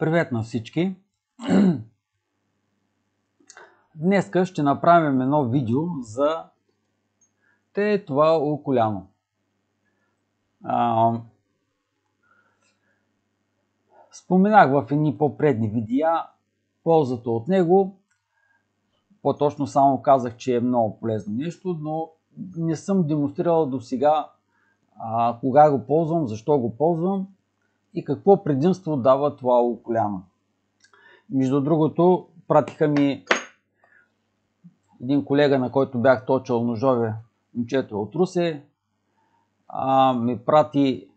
Привет на всички! Днеска ще направим едно видео за това окуляно. Споменах в едни по-предни видеа ползата от него. По-точно само казах, че е много полезно нещо, но не съм демонстрирал до сега кога го ползвам, защо го ползвам и какво предимство дава това окуляно. Между другото, пратиха ми един колега, на който бях точил ножове, момчето от Русе, ми прати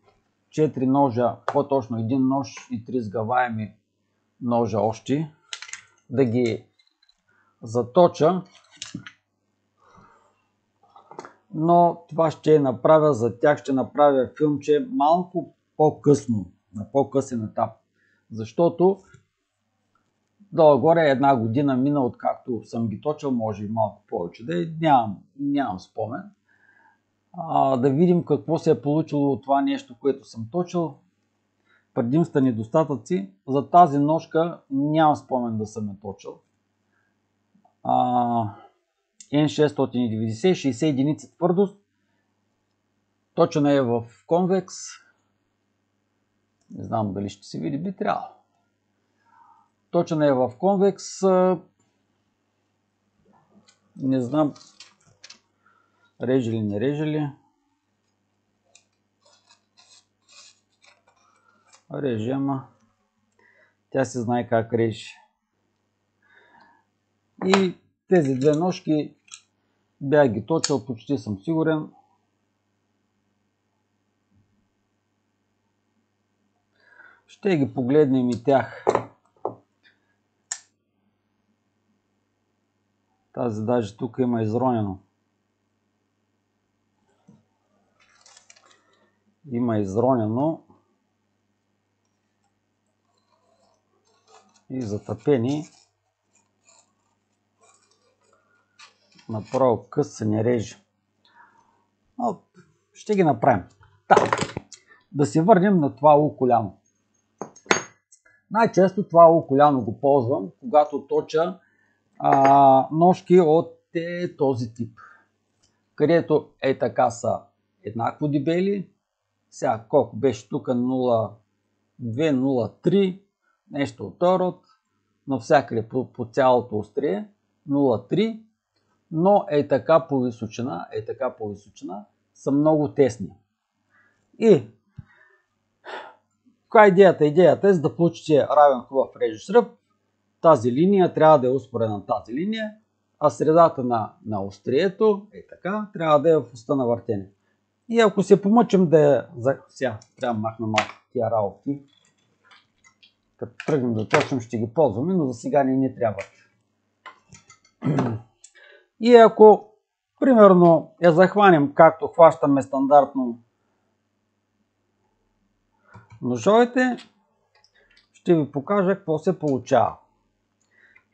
4 ножа, по-точно един нож и 3 сгъваеми ножа още, да ги заточа, но това ще направя за тях, ще направя филмче малко по-късно, на по-късен етап, защото долу-горе една година мина, откакто съм ги точил, може и малко повече, нямам спомен. Да видим какво се е получило от това нещо, което съм точил. Предимства, недостатъци. За тази ножка нямам спомен да съм я точил. N690, 60 единици твърдост. Точена е в конвекс. Не знам дали ще се види, би трябвало. Точена е в конвекс. Не знам реже ли, не реже ли. Реже, ама тя се знае как реже. И тези две ножки бях ги точил, почти съм сигурен. Ще ги погледнем и тях. Тази даже тук има изронено. Има изронено и затъпени. Направо къс се не реже. Но ще ги направим. Да се върнем на това окуляно. Най-често това окуляно го ползвам, когато точа ножки от този тип, където така са еднакво дебели. Сега колко беше тук, 0,2, 0,3, нещо от този род, навсякъде по цялото острие 0,3, но така по височина са много тесни. И каква е идеята? Идеята е, за да получите равен хубав режещ ръб, тази линия трябва да е успоредна на тази линия, а средата на острието така трябва да е в оста на въртене. И ако се помъчим сега трябва да махна малко тия работи. Като тръгнем да точим, ще ги ползваме, но за сега не трябват. И ако примерно я захванем, както хващаме стандартно ножовете, ще ви покажа какво се получава.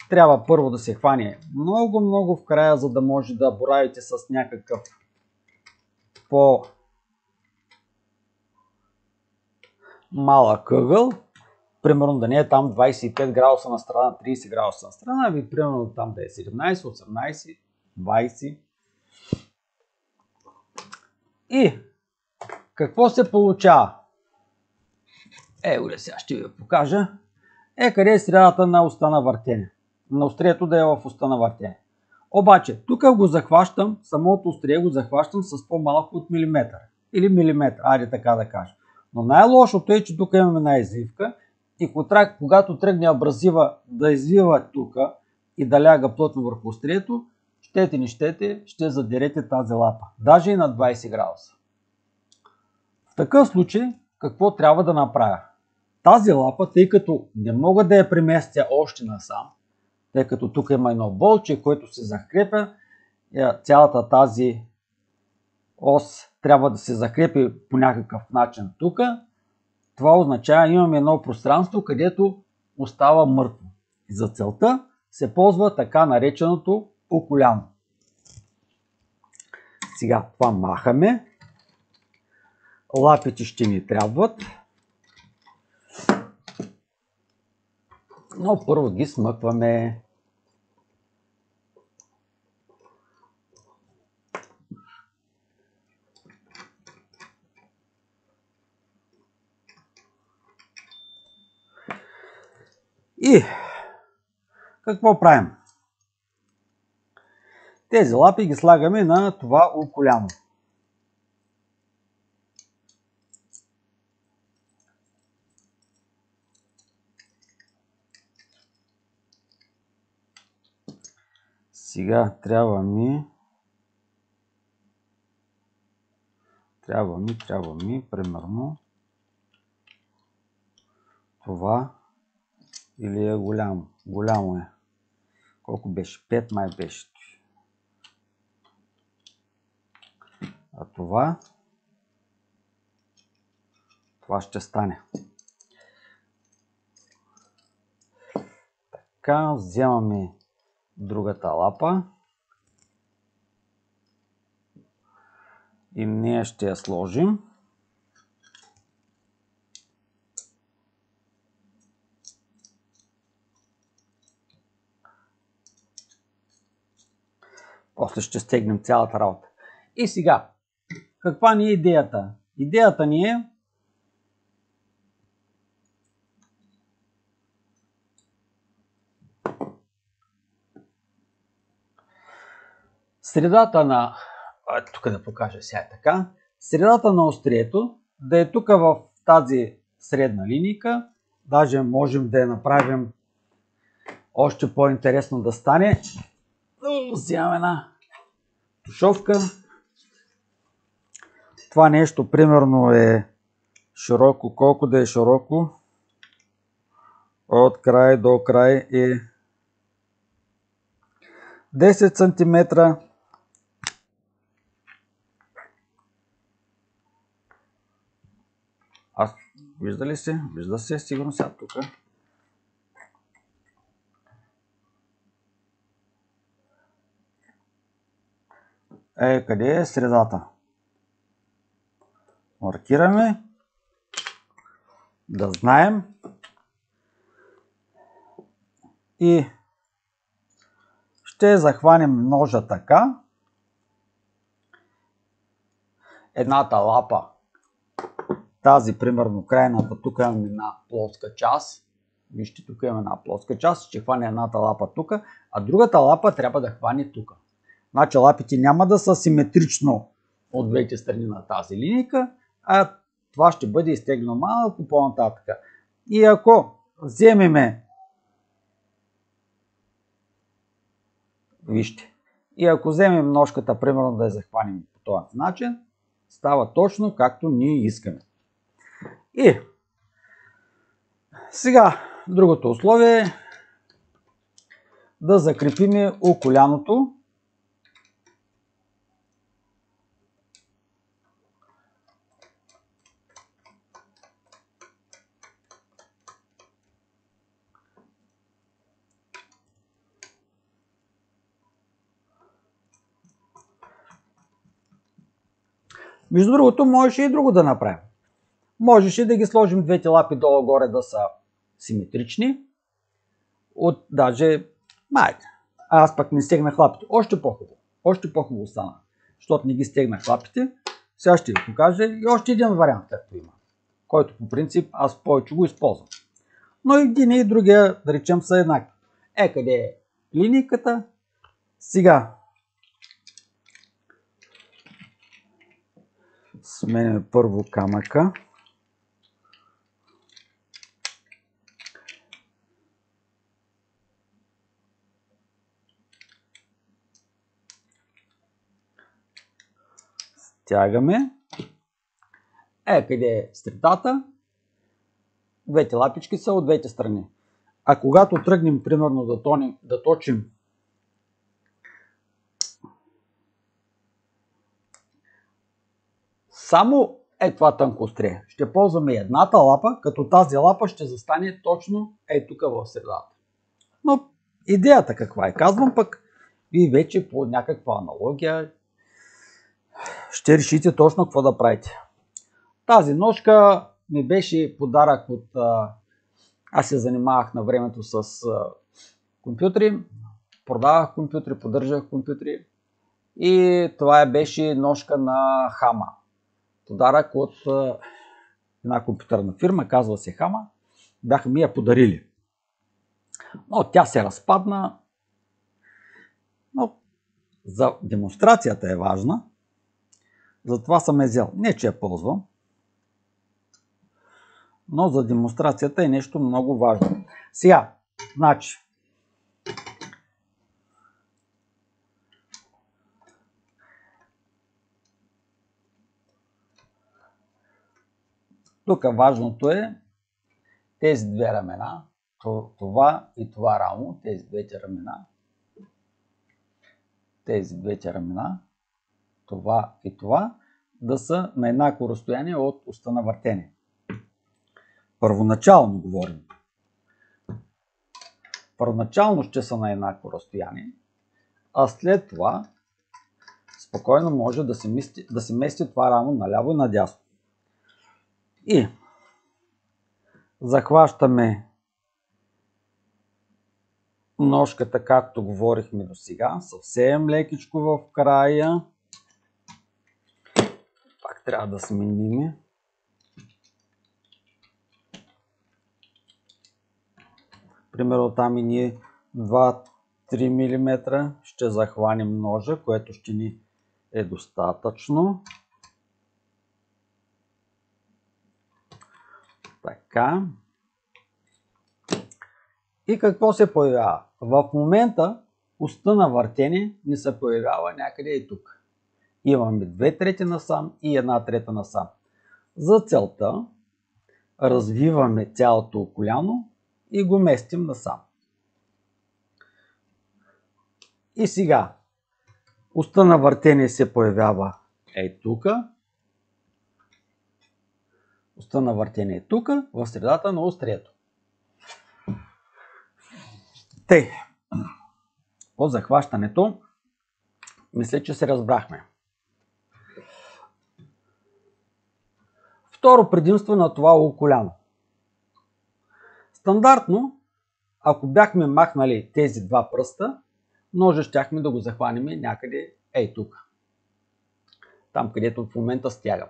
Трябва първо да се хване много в края, за да може да боравите с някакъв по-малък ъгъл. Примерно да не е там 25 градуса на страна, 30 градуса на страна, ами примерно там да е 17, 18, 20. И какво се получава? Сега ще ви покажа. Къде е средата на оста на въртене. На острието да е в оста на въртене. Обаче, тук го захващам, самото острие го захващам с по-малко от милиметър. Или милиметър, айде така да кажа. Но най-лошото е, че тук имаме една извивка и когато тръгне абразива да извива тук и да ляга плътно върху острието, щете не щете, ще задерете тази лапа. Даже и на 20 градуса. В такъв случай, какво трябва да направя? Тази лапа, тъй като не мога да я преместя още насам, тъй като тук има едно болче, което се закрепя, цялата тази ос трябва да се закрепи по някакъв начин тук. Това означава, имаме едно пространство, където остава мъртво. И за целта се ползва така нареченото окуляно. Сега това махаме. Лапите ще ни трябват. Но първо ги смъкваме. И какво правим? Тези лапи ги слагаме на това околяно. Сега трябва ми примерно това, или е голямо. Голямо е. Колко беше? 5 май беше. А това ще стане. Така, вземаме другата лапа и нея ще я сложим. После ще стегнем цялата работа. И сега, каква ни е идеята? Идеята ни е средата на... тук да покажа сега така. Средата на острието да е тук в тази средна линейка. Даже можем да я направим още по-интересно да стане. Вземам една тушовка. Това нещо примерно е широко. Колко да е широко? От край до край е 10 см. Вижда ли се? Вижда се сигурно сега тук. Къде е средата? Маркираме. Да знаем. И ще захванем ножа така. Едната лапа, тази примерно крайната, тук имаме една плоска част. Вижте, тук имаме една плоска част. Ще хване едната лапа тук, а другата лапа трябва да хване тук. Значи лапите няма да са симетрично от двете страни на тази линейка, а това ще бъде изтегнено малко по-нататък. И ако вземеме, вижте, и ако вземем ножката, примерно да я захванем по този начин, става точно както ние искаме. И сега другото условие е да закрепиме околяното. Между другото, можеше и друго да направим. Можеше да ги сложим двете лапи долу-горе да са симетрични. Даже, аз пък не стегнах лапите. Още по-хубаво. Още по-хубаво стана. Защото не ги стегнах лапите. Сега ще ви покажа и още един вариант, както има. Който по принцип аз повече го използвам. Но един и другия, да речем, са еднакви. Къде е линейката? Сега сменяме първо камъка. Стягаме. Къде е средата? Двете лапички са от двете страни. А когато тръгнем, примерно, да точим само това тънко острие, ще ползваме едната лапа, като тази лапа ще застане точно тук в средата. Но идеята каква е? Казвам пък, вие вече по някаква аналогия ще решите точно какво да правите. Тази ножка ми беше подарък от Аз се занимавах на времето с компютри, продавах компютри, поддържах компютри и това беше ножка на Хама. Подарък от една компютърна фирма, казва се Хама. Бяха ми я подарили. Но тя се разпадна. Но за демонстрацията е важна. Затова съм я взел. Не, че я ползвам. Но за демонстрацията е нещо много важно. Сега, значи, тук важното е тези две рамена, това и това рамо, тези двете рамена, това и това, да са на еднакво разстояние от оста на въртене. Първоначално говорим. Първоначално ще са на еднакво разстояние, а след това спокойно може да се мести това рамо наляво и надясно. И захващаме ножката, както говорихме до сега, съвсем лекичко в края. Пак трябва да сменим. Примерно там и ние 2-3 мм ще захванем ножа, което ще ни е достатъчно. Така. И какво се появява? В момента оста на въртене ни се появява някъде и тук. Имаме 2/3 насам и 1/3 насам. За целта развиваме цялото коляно и го местим насам. И сега оста на въртене се появява тук. Оста на въртене е тук, в средата на острието. Тъй, по захващането, мисля, че се разбрахме. Второ предимство на това коляно. Стандартно, ако бяхме махнали тези два пръста, ножа щяхме да го захванем някъде тук. Там, където в момента стягам.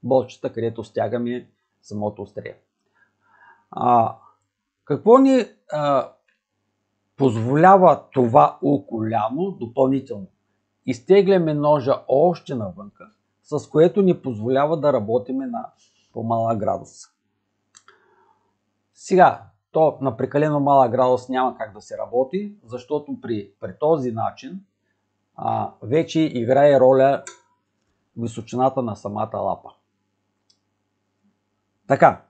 Болчета, където стягаме самото острие. Какво ни позволява това коляно допълнително? Изтегляме ножа още навънка, с което ни позволява да работиме на по-малък градус. Сега, то на прекалено малък градус няма как да се работи, защото при този начин вече играе роля височината на самата лапа. Така,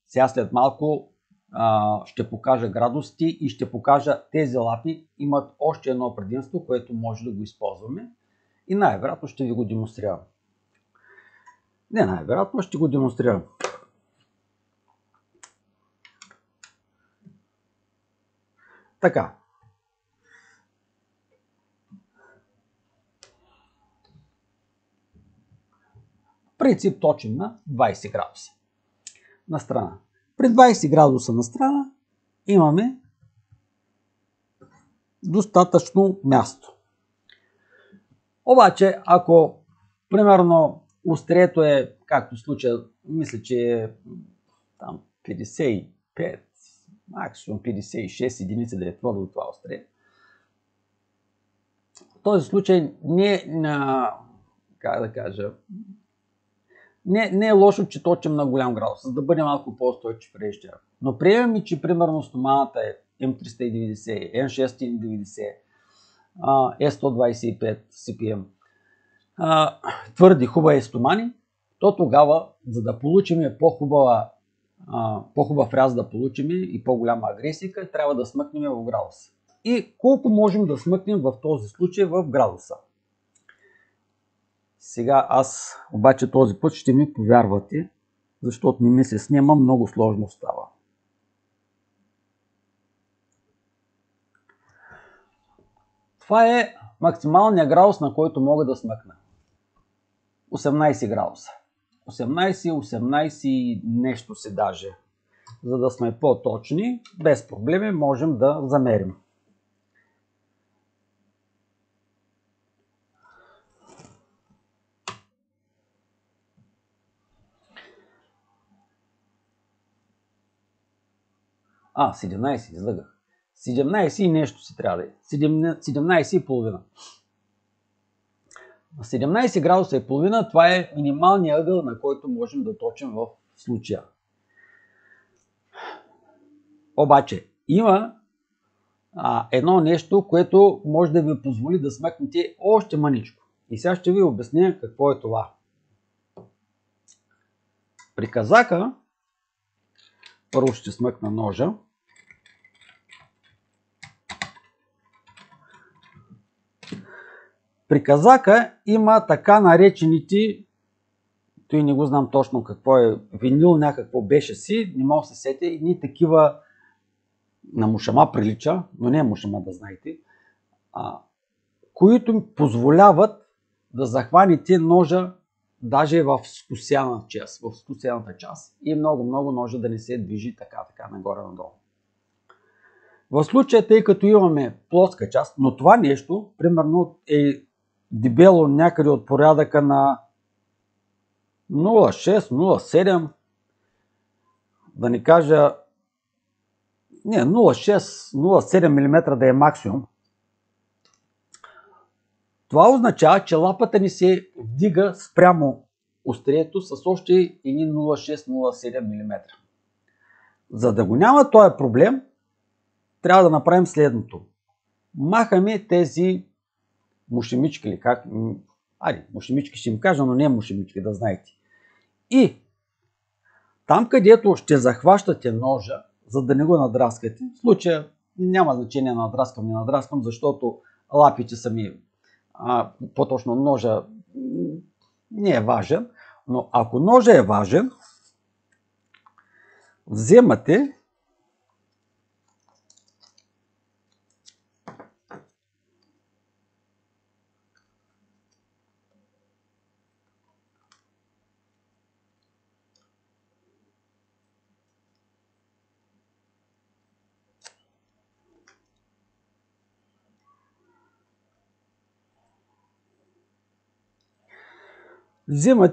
сега след малко ще покажа градусите и ще покажа тези лапи имат още едно предимство, което може да го използваме и най-вероятно ще ви го демонстрирам. Не най-вероятно, ще го демонстрирам. Така. Принцип точим на 20 градуса на страна. При 20 градуса на страна имаме достатъчно място. Обаче, ако примерно острието е, както в случая, мисля, че е там 55, максимум 56 единици да е твърдо това острие. В този случай не е лошо, че точим на голям градус, за да бъде малко по-устойчив режещия. Но приемем, че примерно стоманата е M390, N690, S125 CPM, твърди хубави стомани, то тогава, за да получим по-хубав ряз да получим и по-голяма агресия, трябва да смъкнем в градуса. И колко можем да смъкнем в този случай в градуса? Сега аз обаче този път ще ми повярвате, защото не ми се снима, много сложно става. Това е максималният градус, на който мога да смъкна. 18 градуса. 18 нещо се даже. За да сме по-точни, без проблеми можем да замерим. 17 излъгах. 17 и нещо си трябва да е. 17 и половина. 17 градуса и половина, това е минималният ъгъл, на който можем да точим в случая. Обаче, има едно нещо, което може да ви позволи да смъкнете още мъничко. И сега ще ви обясня какво е това. При казака, първо ще смъкна ножа. При казака има така наречените, той не го знам точно какво е, винил някакво беше си, не мога да се сетя, и такива на мушама прилича, но не е мушама, да знаете, които им позволяват да захванете ножа даже в скусяната част и много ножа да не се движи така нагоре-надолу. В случая, тъй като имаме плоска част, но това нещо, примерно, е дебело някъде от порядъка на 0,6, 0,7, да не кажа, 0,6, 0,7 мм да е максимум. Това означава, че лапата ни се вдига спрямо острието с още 0,6-0,7 мм. За да го няма този проблем, трябва да направим следното. Махаме тези мушемички или как? Мушемички ще им кажа, но не мушемички, да знаете. И там, където ще захващате ножа, за да не го надраскате, в случая няма значение надраскам, не надраскам, защото лапите са ми, по-точно ножа не е важен, но ако ножа е важен, вземате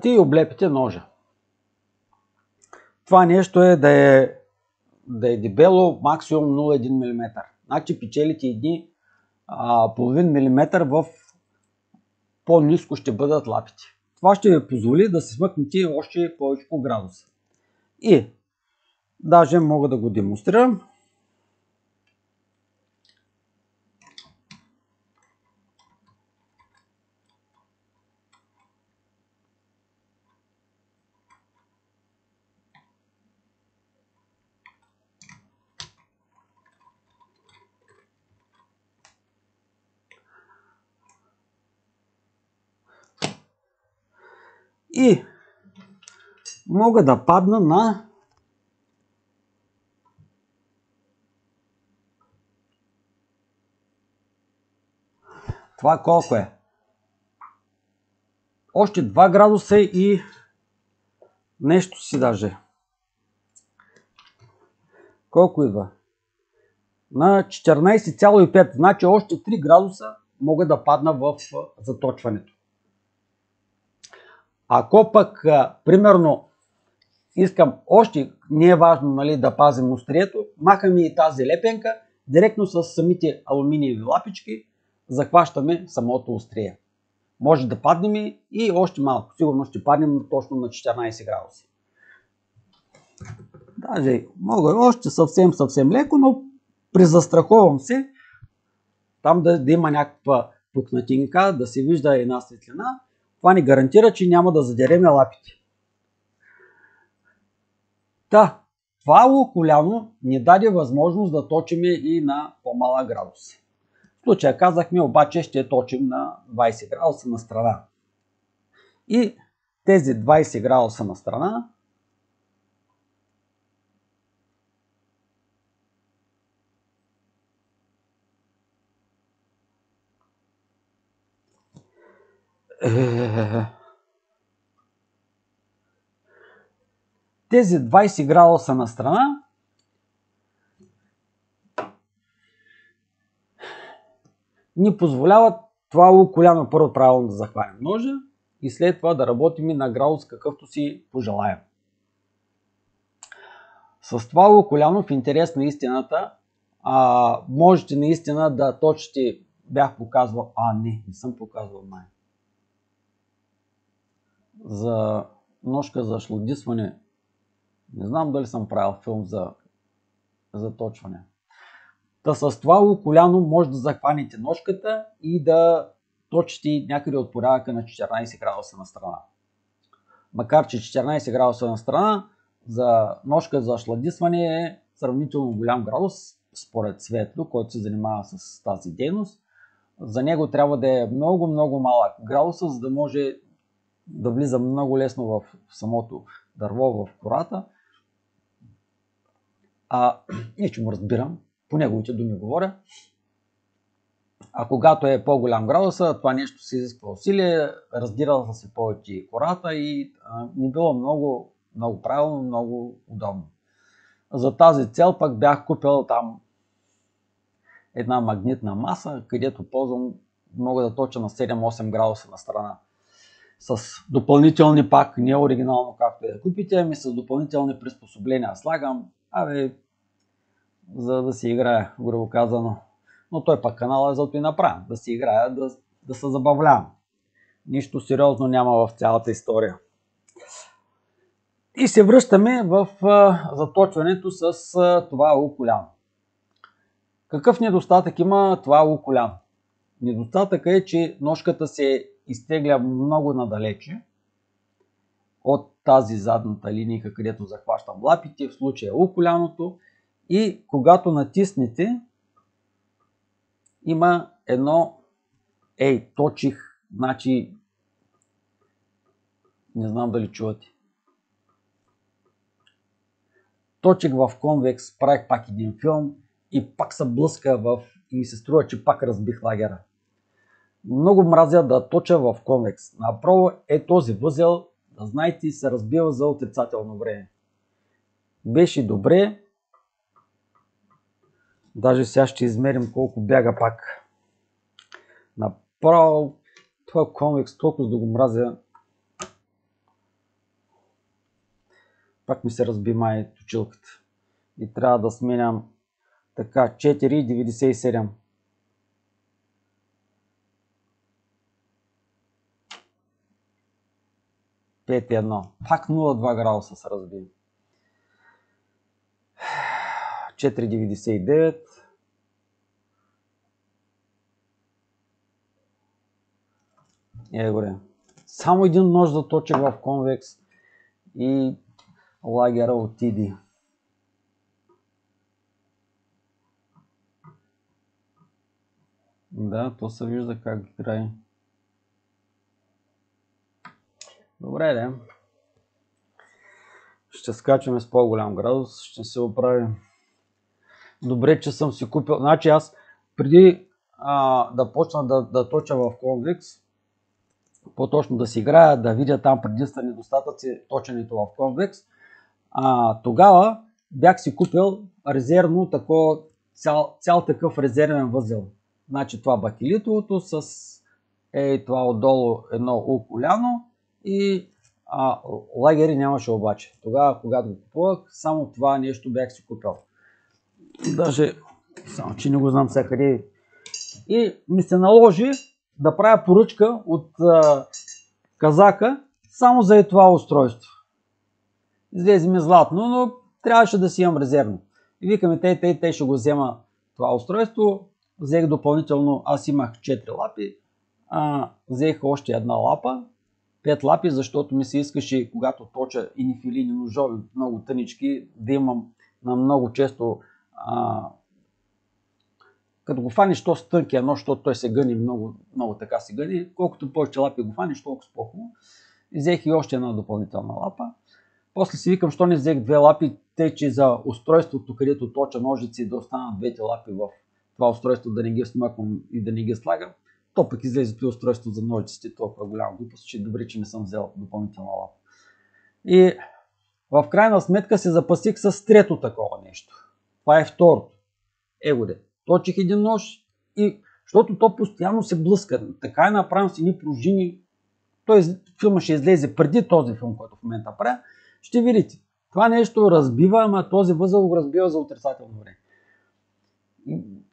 и облепите ножа. Това нещо е да е дебело максимум 0,1 мм. Значи печелите едни половин милиметър в по-ниско ще бъдат лапите. Това ще ви позволи да се смъкнете още повече градуса. И даже мога да го демонстрирам. И мога да падна на това колко е? Още 2 градуса и нещо си даже. Колко идва? На 14,5. Значи още 3 градуса мога да падна в заточването. Ако пък, примерно, искам още, не е важно, нали, да пазим острието, махаме и тази лепенка, директно с самите алуминиеви лапички захващаме самото острие. Може да паднем и още малко. Сигурно ще паднем точно на 14 градуса. Даже мога още съвсем леко, но презастраховам се там да има някаква пукнатинка, да се вижда една светлина. Това ни гарантира, че няма да задереме лапите. Това луколяно ни даде възможност да точим и на по-малък градус. В случая казахме, обаче ще точим на 20 градуса на страна. И тези 20 градуса на страна тези 20 градуса на страна ни позволяват това луколяно първо правилно да захванем ножа и след това да работим и на градус какъвто си пожелаем. С това луколяно в интерес на истината можете наистина да точите, бях показвал, не съм показвал за ножка за шлодисване. Не знам дали съм правил филм за точване. Та с това луколяно може да захванете ножката и да точите някъде от порядъка на 14 градуса на страна. Макар че 14 градуса на страна за ножка за шладисване е сравнително голям градус, според Светло, който се занимава с тази дейност. За него трябва да е много малък градуса, за да може да влиза много лесно в самото дърво, в кората. Не че му разбирам, по неговите думи говоря. А когато е по-голям градуса, това нещо се изисква усилие, раздира се повече кората и не било много правилно, много удобно. За тази цел пък бях купил там една магнитна маса, където ползвам, мога да точа на 7-8 градуса на страна. С допълнителни пак, не оригинално както да купите, ами с допълнителни приспособления слагам, за да си играя, грубо казано. Но той пък канал е за да направя, да си играя, да се забавлявам. Нищо сериозно няма в цялата история. И се връщаме в заточването с това луколяно. Какъв недостатък има това луколяно? Недостатъкът е, че ножката се изтегля много надалече от тази задната линия, където захващам лапите, в случая луколяното, и когато натиснете, има едно точих, значи не знам дали чувате. Точих в конвекс, правих пак един филм и пак се блъска и ми се струва, че пак разбих лагера. Много мразя да точа в конвекс. Направо този възел, да знаете, се разбива за отрицателно време. Беше добре. Даже сега ще измерим колко бяга пак. Направо това конвекс толкова да го мразя. Пак ми се разби май точилката. И трябва да сменям така 4,97. Пак 0,2 градуса се разби. 4,99. Горе. Само един нож заточих в конвекс и лагера отиди. Да, то се вижда как играе. Добре, да. Ще скачаме с по-голям градус, ще се оправим. Добре, че съм си купил. Значи аз преди да почна да точа в конвекс, по-точно да си играя, да видя там предимства недостатъци точенето в конвекс, тогава бях си купил резервно цял такъв резервен възел. Значи това бакелитовото с това отдолу едно луколяно и лагери нямаше обаче. Тогава, когато го купувах, само това нещо бях си купил. Даже, само че не го знам сега къде. И ми се наложи да правя поръчка от казака само за това устройство. Излезе ми златно, но трябваше да си имам резервно. И викаме, те ще го взема това устройство. Взех допълнително, аз имах 4 лапи, взех още една лапа, 5 лапи, защото ми се искаше, когато точа и ни филини ножови, много тънички, да имам на много често, като го фаниш то с тънкия нож, защото той се гъни много така се гъни, колкото повече лапи го фаниш, толкова по-хубаво. Взех и още една допълнителна лапа. После си викам, що не взех 2 лапи, тъй че за устройството, където точа ножици, да останат 2 лапи в това устройство, да не ги смъквам и да не ги слагам. То пък излезе това устройство за ножиците, толкова голяма глупост, че добре, че не съм взел допълнителна лапа. И в крайна сметка се запасих с трето такова нещо. Това е второто. Точих един нож и Защото то постоянно се блъска. Така е направен с едни пружини. Филма ще излезе преди този филм, който в момента правя. Ще видите. Това нещо разбива, ама този възел го разбива за отрицателно време.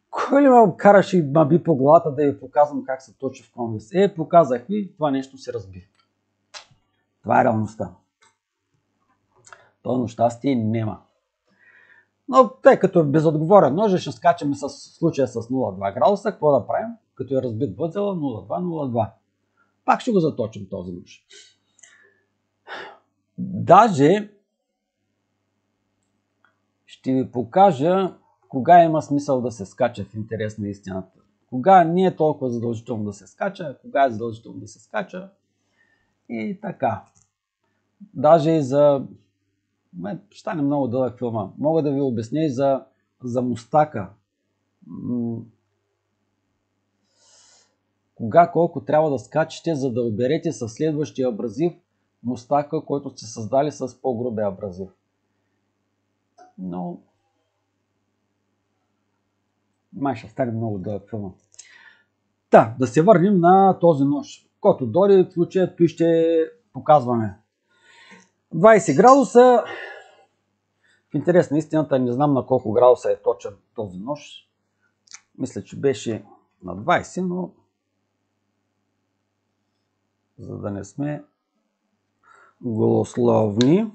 Кой ли ме караше и ма би по главата да ви показвам как се точи в Converse? Показах ви, това нещо се разби. Това е реалността. Точно щастие няма. Но тъй като е безотговорен нож, ще скачаме с случая с 0,2 градуса. Какво да правим? Като е разбит възела 0,2. Пак ще го заточим този нож. Даже ще ви покажа кога има смисъл да се скача в интерес на истината. Кога не е толкова задължително да се скача, кога е задължително да се скача и така. Даже и за... Ще стане много дълъг филма. Мога да ви обясня и за мустака. Кога, колко трябва да скачате, за да оберете със следващия абразив мустака, който сте създали с по-грубия абразив. Но... май ще стане много дълъг филма. Да се върнем на този нож. Който дойде, в случая той ще показваме. 20 градуса. В интерес на истината не знам на колко градуса е точен този нож. Мисля, че беше на 20, но за да не сме голословни.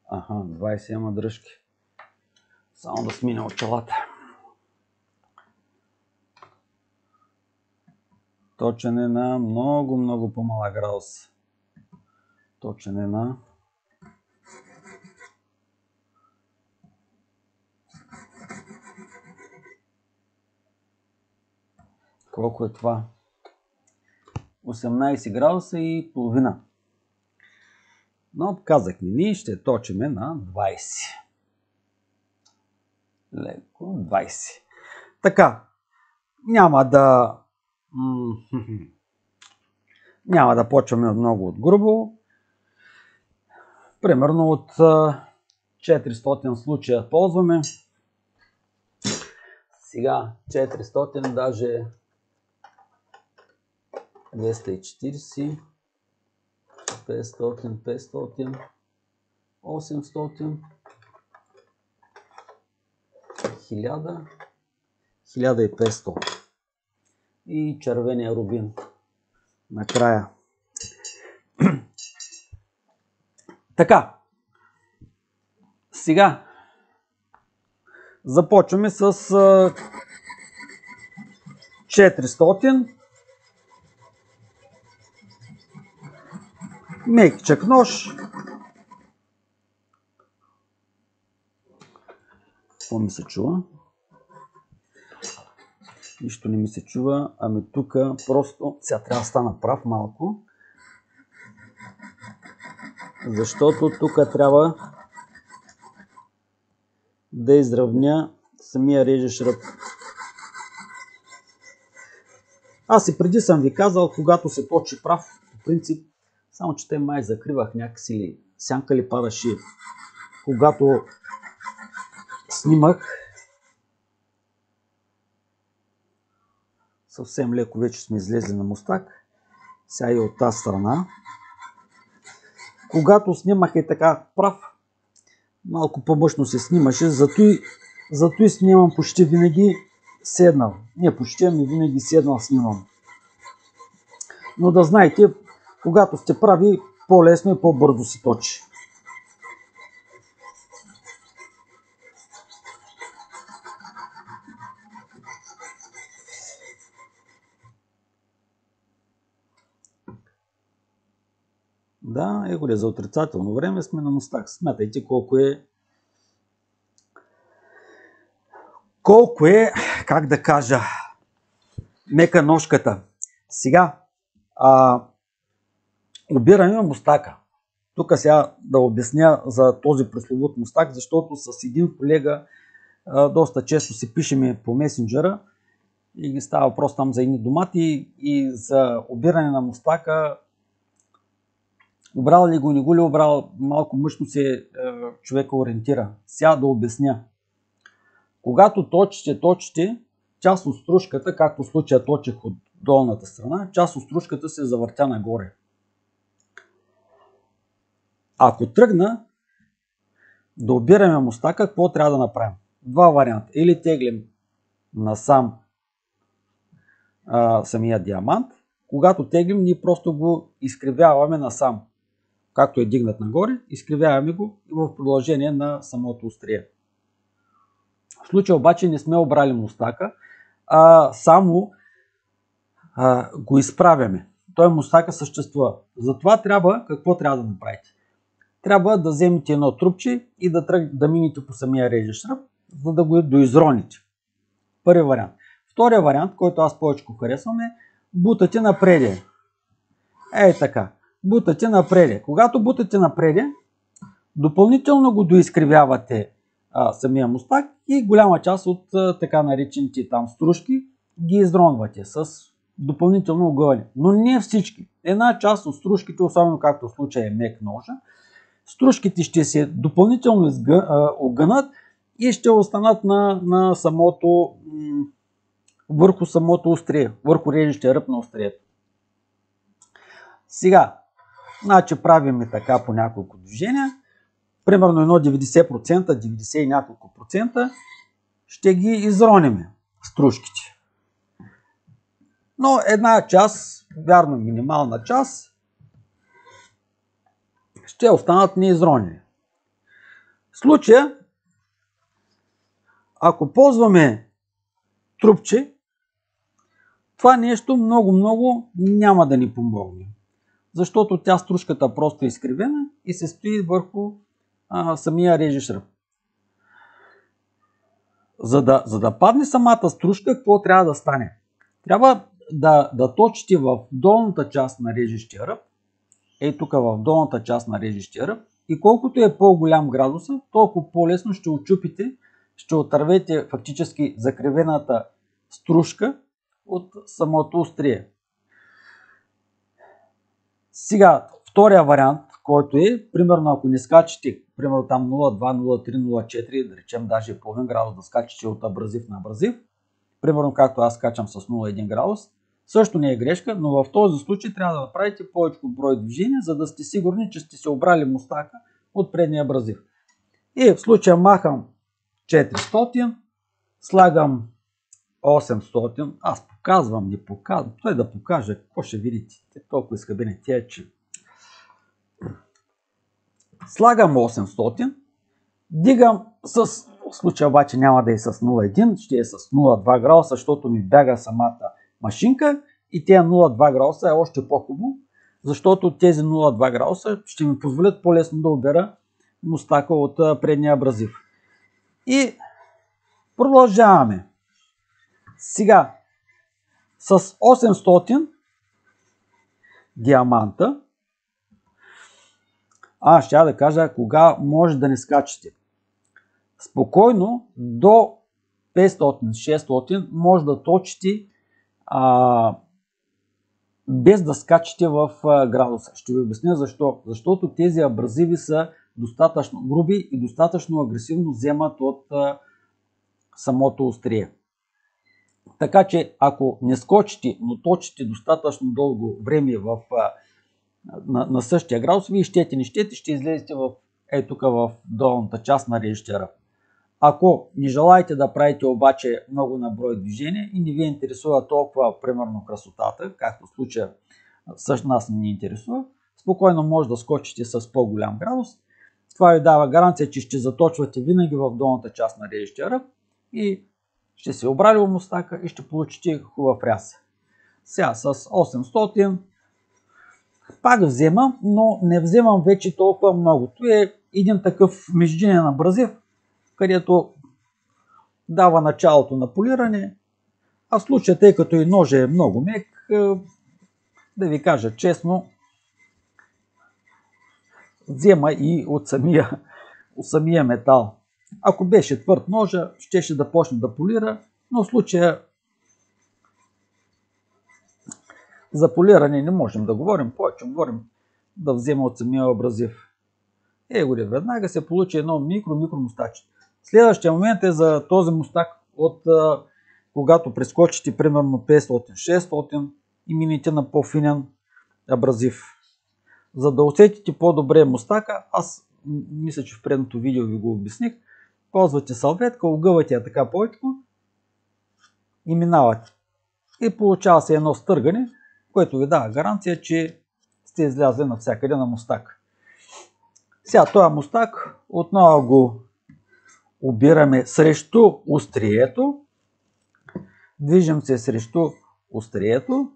Аха, 20 има дръжки. Само да смина очилата. Точен е на много по-малък градус. Точен е на... колко е това? 18 градуса и половина. Но казахме, ние ще точиме на 20. Леко 20. Така, няма да почваме много от грубо. Примерно от 400 случая ползваме. Сега 400, даже 240, 500, 800, 1000, 1500 и червения рубин накрая. Така, сега започваме с 400. Мекичък нож. Какво ми се чува? Нищо не ми се чува, ами тук просто сега трябва да стана прав малко. Защото тук трябва да изравня самия режещ ръб. Аз и преди съм ви казал, когато се точи прав, по принцип, само че те май закривах някакси, сянка ли падаше, когато снимах. Съвсем леко вече сме излезли на мустак. Сега и от тази страна. Когато снимах е така прав, малко по-мъчно се снимаше, зато и снимам почти винаги седнал. Не почти, ами винаги седнал снимам. Но да знаете, когато сте прави, по-лесно и по-бързо се точи. Да, его ли за отрицателно време сме на мустак. Смятайте колко е, как да кажа, мека ножката. Сега, обираме на мустака. Тук сега да обясня за този прословут мустак, защото с един колега доста често си пишеме по месенджера и ги става въпрос там за едни домати и за обиране на мустака. Обрал ли го, не го ли обрал, малко мъжно се човека ориентира. Сега да обясня. Когато точите, част от стружката, както в случая точих от долната страна, част от стружката се завъртя нагоре. Ако тръгна да обираме мустака, какво трябва да направим? Два варианта. Или теглим насам самия диамант. Когато теглим, ние просто го изкривяваме насам. Както е дигнат нагоре, изкривяваме го и в продължение на самото острие. В случая обаче не сме обрали мустака, а само го изправяме. Той мустака съществува. Затова какво трябва да направите? Трябва да вземете едно трупче и да минете по самия режещ шръб, за да го доизроните. Първи вариант. Втория вариант, който аз повече харесвам, е бутате напреде. Така. Бутате напреде. Когато бутате напреде, допълнително го доизкривявате самия мустак и голяма част от така наречените там стружки ги изронвате с допълнително огъване. Но не всички. Една част от стружките, особено както в случая е мек ножа, стружките ще се допълнително огънат и ще останат на самото, върху самото острие, върху режещия ръб на острието. Сега, значи правим така по няколко движения. Примерно едно 90%, 90 и няколко процента ще ги изроним стружките. Но една част, вярно минимална част, ще останат неизронени. В случая, ако ползваме трупче, това нещо много няма да ни помогне. Защото стружката просто е изкривена и се стои върху самия режещ ръб. За да падне самата стружка, какво трябва да стане? Трябва да точите в долната част на режещия ръб, тук в долната част на режещия ръб, и колкото е по-голям градуса, толкова по-лесно ще отчупите, ще отървете фактически закривената стружка от самото острие. Сега, втория вариант, който е, примерно ако не скачате, примерно там 0,2, 0,3, 0,4, да речем даже половин градус да скачате от абразив на абразив, примерно както аз скачам с 0,1 градус, също не е грешка, но в този случай трябва да направите повече брой движения, за да сте сигурни, че сте се обрали мустака от предния абразив. И в случая махам 400, слагам 800, аз показвам, не показвам, той да покаже, какво ще видите, толкова изхабени тя, че слагам 800, дигам в случая обаче няма да е с 0,1, ще е с 0,2 градуса, защото ми бяга самата машинка и тези 0,2 градуса е още по-хубаво, защото тези 0,2 градуса ще ми позволят по-лесно да обера мустака от предния абразив. И продължаваме. Сега с 800 диаманта, ще да кажа кога може да не скачате. Спокойно до 500-600 може да точите без да скачате в градуса. Ще ви обясня защо. Защото тези абразиви са достатъчно груби и достатъчно агресивно вземат от самото острие. Така че ако не скочите, но точите достатъчно дълго време на същия градус, вие щете, не щете, ще излезете тук в долната част на режещия ръб. Ако не желаете да правите обаче много наброй движения и не ви интересува толкова, примерно, красотата, както в случая също нас не ни интересува, спокойно може да скочите с по-голям градус. Това ви дава гаранция, че ще заточвате винаги в долната част на режещия ръб и ще се обрали у мустака и ще получите хубав ряз. Сега с 800 пак вземам, но не вземам вече толкова много. Това е един такъв междинен абразив, където дава началото на полиране, а в случая, тъй като и ножа е много мек, да ви кажа честно, взема и от самия метал. Ако беше твърд ножа, щеше да почне да полира, но в случая за полиране не можем да говорим, повече говорим да взема от самия абразив. Веднага се получи едно микро мустаче. Следващия момент е за този мустак от когато прескочите примерно 500-600 и минете на по-финен абразив. За да усетите по-добре мустака, аз мисля, че в предното видео ви го обясних, ползвате салфетка, огъвате я така повече и минавате. И получава се едно стъргане, което ви дава гаранция, че сте излязли навсякъде на мустак. Сега този мустак отново го обираме срещу острието. Движим се срещу острието.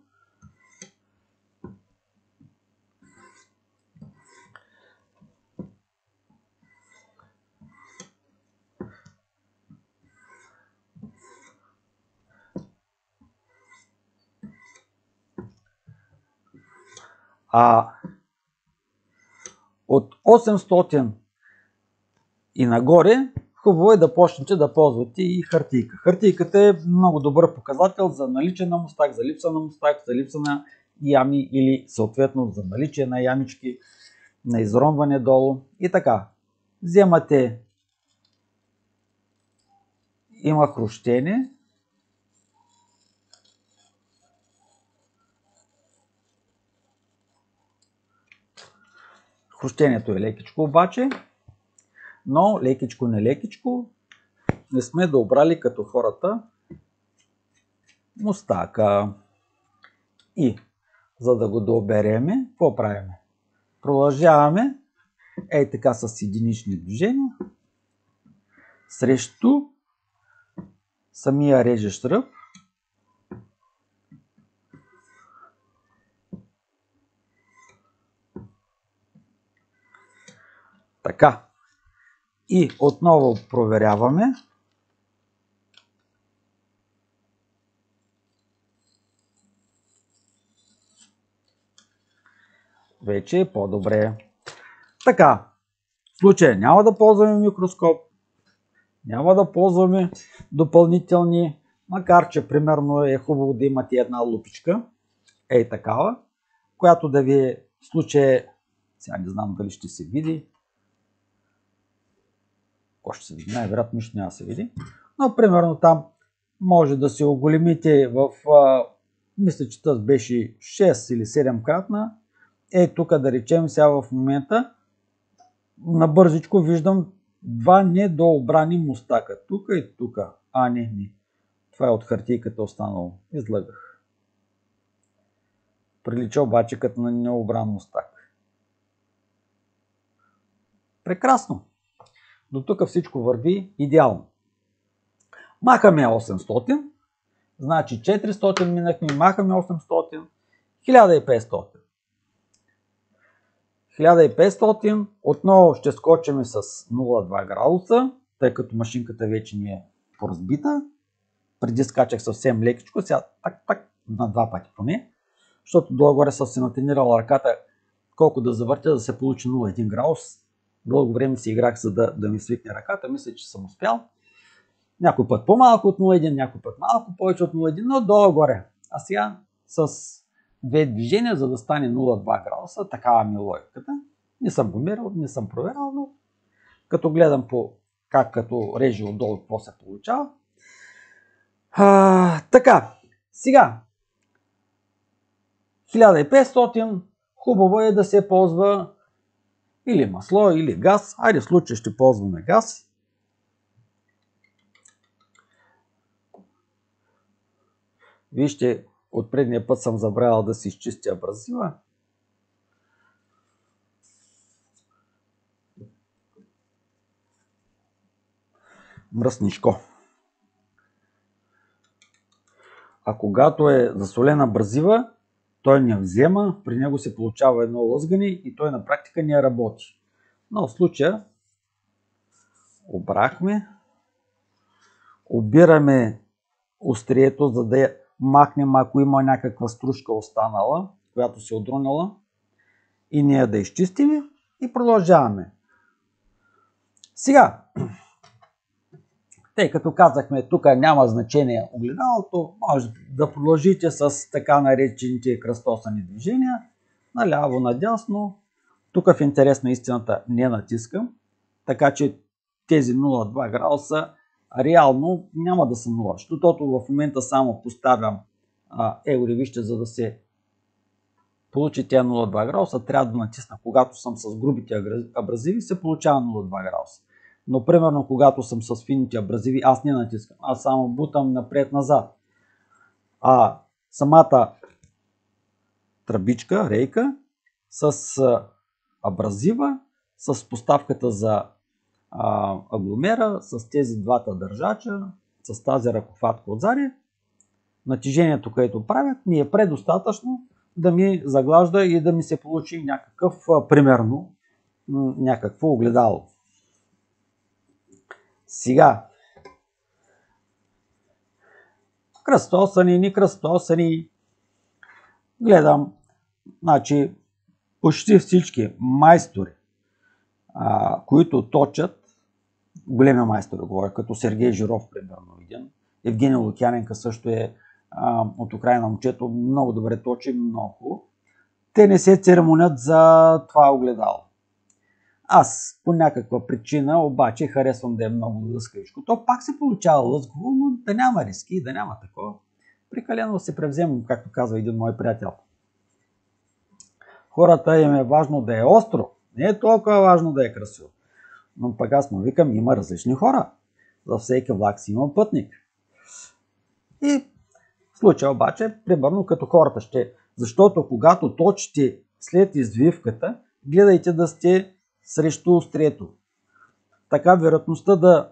От 800 и нагоре, хубаво е да почнете да ползвате и хартийка. Хартийката е много добър показател за наличие на мустак, за липса на мустак, за липса на ями или съответно за наличие на ямички, на изронване долу и така. Вземате, има хрущение. Хрущението е лекичко обаче, но лекичко не лекичко не сме дообрали като хората мустака. И за да го дообереме, какво правиме? Продължаваме ей така с единични движения срещу самия режещ ръб. Така. И отново проверяваме. Вече е по-добре. Така. В случая няма да ползваме микроскоп. Няма да ползваме допълнителни, макар че примерно е хубаво да имате една лупичка. Ей такава. Която да ви в случая, сега не знам дали ще се види. Какво ще се види? Най-вероятно нищо няма да се види. Но примерно там може да се оголемите в, мисля, че тази беше 6 или 7 кратна. Ей тук да речем сега в момента на бързичко виждам два недообрани мустака. Тук и тук. Не. Това е от хартийката останало. Излъгах. Прилича обаче като на необран мустак. Прекрасно. До тук всичко върви идеално. Махаме 800. Значи 400 минахме, махаме 800. 1500. 1500. Отново ще скочим с 0,2 градуса, тъй като машинката вече ни е поразбита. Преди скачах съвсем лекичко, сега так на два пъти поне. Защото долу-горе съм се натренирала ръката колко да завъртя, да се получи 0,1 градус. Дълго време си играх, за да ми свикне ръката. Мисля, че съм успял. Някой път по-малко от 0,1, някой път малко повече от 0,1, но долу-горе. А сега с две движения, за да стане 0,2 градуса, такава ми е логиката. Не съм го мерил, не съм проверял, но като гледам по как като реже отдолу какво се получава. Така, сега 1500, хубаво е да се ползва или масло, или газ. Айде в случай ще ползваме газ. Вижте, от предния път съм забравял да си изчистя абразива. Мръсничко. А когато е засолена абразива, той не взема, при него се получава едно лъзгане и той на практика не работи. Но в случая обрахме, обираме острието, за да я махнем, ако има някаква стружка останала, която се отронила, и ние да изчистим и продължаваме. Сега, тъй като казахме, тук няма значение огледалото, може да продължите с така наречените кръстосани движения, наляво, надясно. Тук в интерес на истината не натискам, така че тези 0,2 градуса реално няма да са 0, защото в момента само поставям евровище, за да се получи тя 0,2 градуса, трябва да натисна. Когато съм с грубите абразиви, се получава 0,2 градуса. Но примерно, когато съм с фините абразиви, аз не натискам. Аз само бутам напред-назад. А самата тръбичка, рейка, с абразива, с поставката за агломера, с тези двата държача, с тази ръкохватка отзади, натежението, което правят, ми е предостатъчно да ми заглажда и да ми се получи някакъв, примерно, някакво огледало. Сега, кръстосани, не кръстосани, гледам, значи, почти всички майстори, които точат, големи майстори говоря, като Сергей Жиров, примерно един, Евгений Лукяненка също е от Украина момчето, много добре точи, много. Те не се церемонят за това огледало. Аз по някаква причина обаче харесвам да е много лъскавичко. То пак се получава лъсково, но да няма риски, да няма такова. Прекалено се превземам, както казва един мой приятел. Хората им е важно да е остро, не е толкова важно да е красиво. Но пък аз му викам, има различни хора. За всеки влак си има пътник. И в случая обаче, примерно като хората ще, защото когато точите след извивката, гледайте да сте срещу острието. Така вероятността да,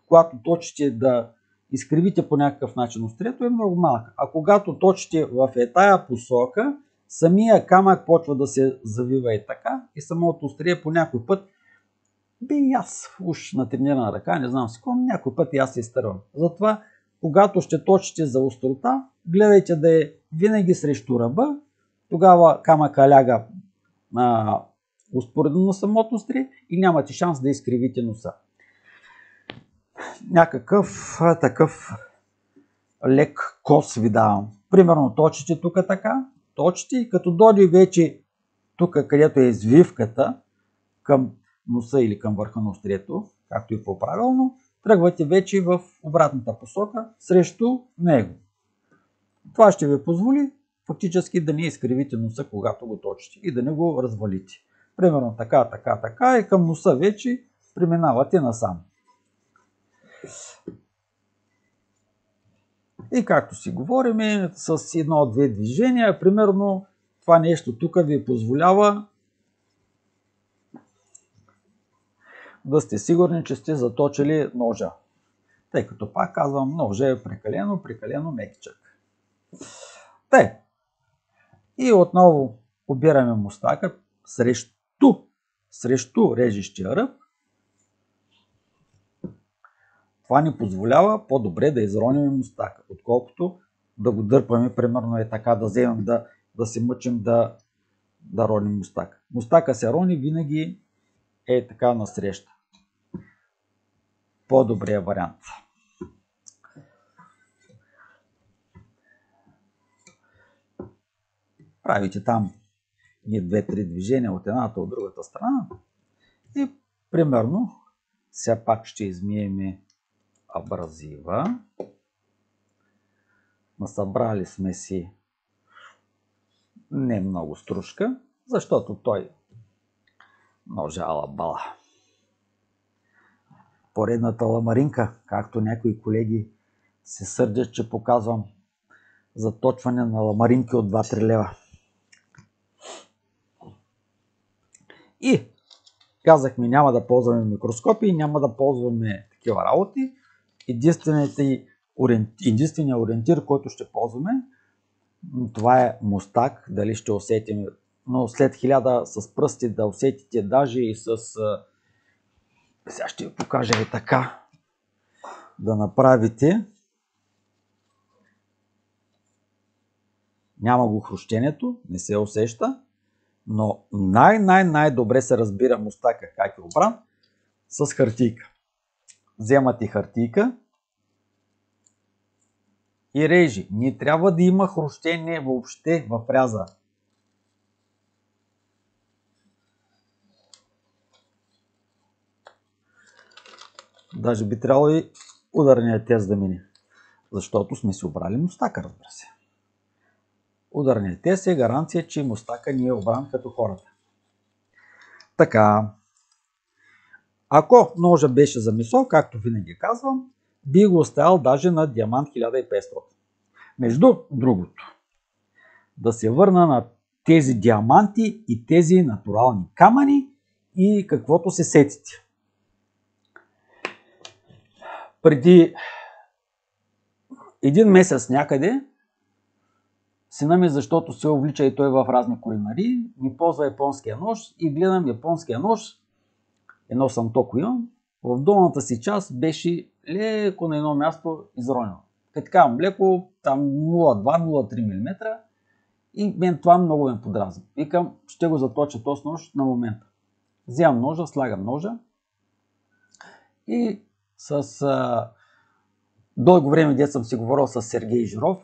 когато точите да изкривите по някакъв начин острието е много малка. А когато точите в тая посока, самия камък почва да се завива и така и самото острие по някой път би аз уж на тренирана ръка, не знам си какво, някой път и аз се изтървам. Затова, когато ще точите за острота, гледайте да е винаги срещу ръба, тогава камъка ляга успоредно на самото острие и нямате шанс да изкривите носа. Някакъв такъв лек кос ви давам. Примерно точите тук така, точите и като дойде вече тук, където е извивката към носа или към върха на острието, както и по-правилно, тръгвате вече в обратната посока срещу него. Това ще ви позволи фактически да не изкривите носа, когато го точите и да не го развалите. Примерно така и към носа вече преминавате насам. И както си говорим, с едно-две движения, примерно това нещо тук ви позволява да сте сигурни, че сте заточили ножа. Тъй като пак казвам, ножа е прекалено мекичък. И отново обираме мустака срещу режещия ръб. Това ни позволява по-добре да изроним мустака, отколкото да го дърпаме, примерно е така, да вземем да се мъчим да роним мустака. Мустака се рони винаги е така насреща. По-добрият вариант. Правите там и 2-3 движения от едната от другата страна и примерно сега пак ще измиеме абразива. Насъбрали сме си не много стружка, защото той ножа ала бала. Поредната ламаринка, както някои колеги се сърдят, че показвам заточване на ламаринки от 2-3 лева. И казахме, няма да ползваме микроскопи, няма да ползваме такива работи. Единственият ориентир, който ще ползваме, това е мустак. Дали ще усетим, но след 1000 с пръсти да усетите даже и с... Сега ще ви покажа и така. Да направите. Няма го хрущението, не се усеща. Но най-добре се разбира мустака как е обран с хартийка. Вземате хартийка и режи. Не трябва да има хрущение въобще в ряза. Даже би трябвало и ударният тест да мине. Защото сме си обрали мустака, разбира се. Ударният тест е гаранция, че мустака ни е обран като хората. Така. Ако ножа беше за месо, както винаги казвам, би го оставил даже на диамант 1500. Между другото, да се върна на тези диаманти и тези натурални камъни и каквото се сетите. Преди един месец някъде, сина ми, защото се увлича и той в разни кулинарии, ми ползва японския нож и гледам японския нож, едно сантоко имам, в долната си част беше леко на едно място изронено. Така леко, там 0,2-0,3 мм и мен това много ме подразни. Викам, ще го заточа този нож на момента. Вземам ножа, слагам ножа и с дълго време, дет съм си говорил с Сергей Жиров,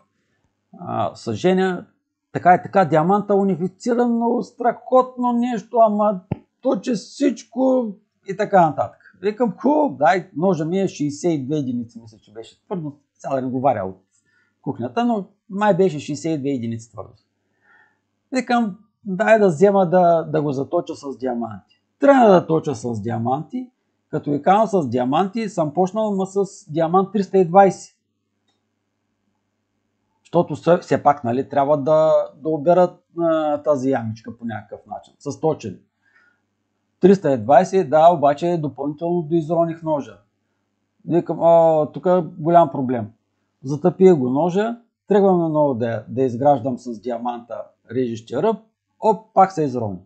с Женя, така и така, диаманта унифицирано, страхотно нещо, ама точи всичко и така нататък. Викам, хубаво, дай, ножа ми е 62 единици, мисля, че беше твърдост. Сега да не го варя от кухнята, но май беше 62 единици твърдост. Викам, дай да взема да го заточа с диаманти. Трябва да точа с диаманти. Като ви казвам с диаманти, съм почнал с диамант 320. Защото все пак, нали, трябва да оберат тази ямичка по някакъв начин. С точен. 320, да, обаче допълнително доизроних ножа. Викам, тук е голям проблем. Затъпия го ножа, тръгвам наново да изграждам с диаманта режещия ръб, пак се изрони.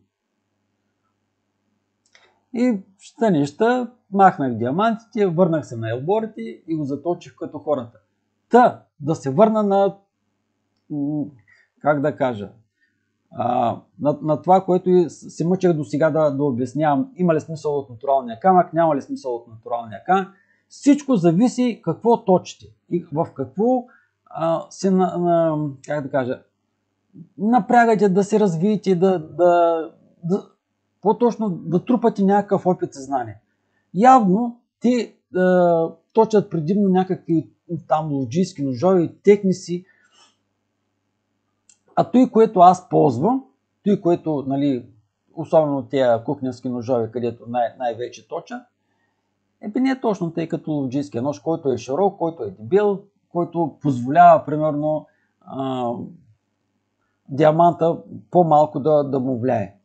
И щанища, махнах диамантите, върнах се на елборите и го заточих като хората. Да се върна на, как да кажа, на това, което се мъчех до сега да обяснявам. Има ли смисъл от натуралния камък, няма ли смисъл от натуралния камък. Всичко зависи какво точите и в какво как да кажа, напрягате да се развиете, по-точно да трупате някакъв опит и знание. Явно те точат предимно някакви там лоджийски ножове, техници, а той, което аз ползвам, той, което, нали, особено тези кухненски ножове, където най-вече точа, не е точно тъй като лоджийския нож, който е широк, който е дебел, който позволява, примерно, диаманта по-малко да му влияе.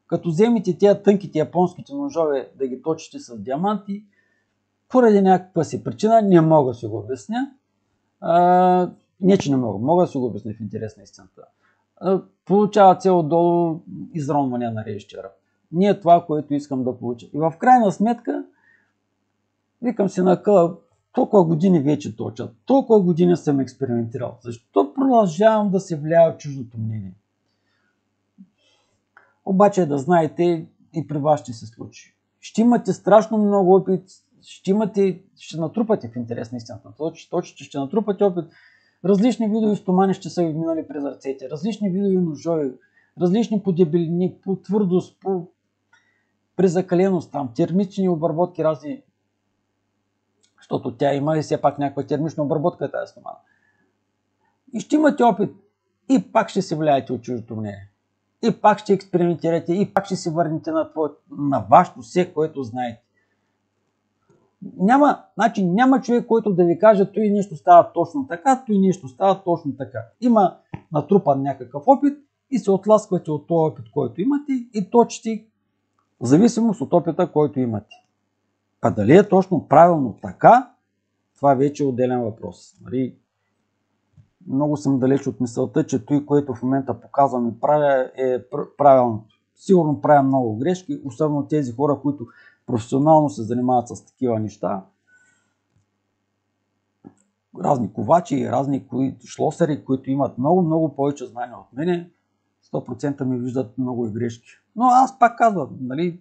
Като вземете тези тънките японските ножове да ги точите с диаманти, поради някаква си причина, не мога да си го обясня. Не, че не мога да си го обясня в интерес на истината. Получава цел долу изронване на режещия ръб. Не е това, което искам да получа. И в крайна сметка, викам си на къла, толкова години вече точа, толкова години съм експериментирал. Защо продължавам да се влияя в чуждото мнение? Обаче да знаете, и при вас ще се случи. Ще имате страшно много опит, ще натрупате в интерес на истината. Точно ще натрупате опит. Различни видове стомани ще са ви минали през ръцете, различни видове ножове, различни по дебелини, по твърдост, по презакаленост, там, термични обработки разни. Защото тя има и все пак някаква термична обработка тази стомана. И ще имате опит. И пак ще се влияете от чуждото мнение. И пак ще експериментирате, и пак ще се върнете на вашето все, което знаете. Няма човек, който да ви каже, той нещо става точно така, той нещо става точно така. Има натрупан някакъв опит и се отласквате от този опит, който имате и точите в зависимост от опита, който имате. А дали е точно правилно така, това вече е отделен въпрос. Много съм далеч от мисълта, че той, което в момента показвам и правя, е правилно. Сигурно правя много грешки, особено тези хора, които професионално се занимават с такива неща. Разни ковачи, разни шлосери, които имат много повече знания от мене, 100% ми виждат много и грешки. Но аз пак казвам, нали,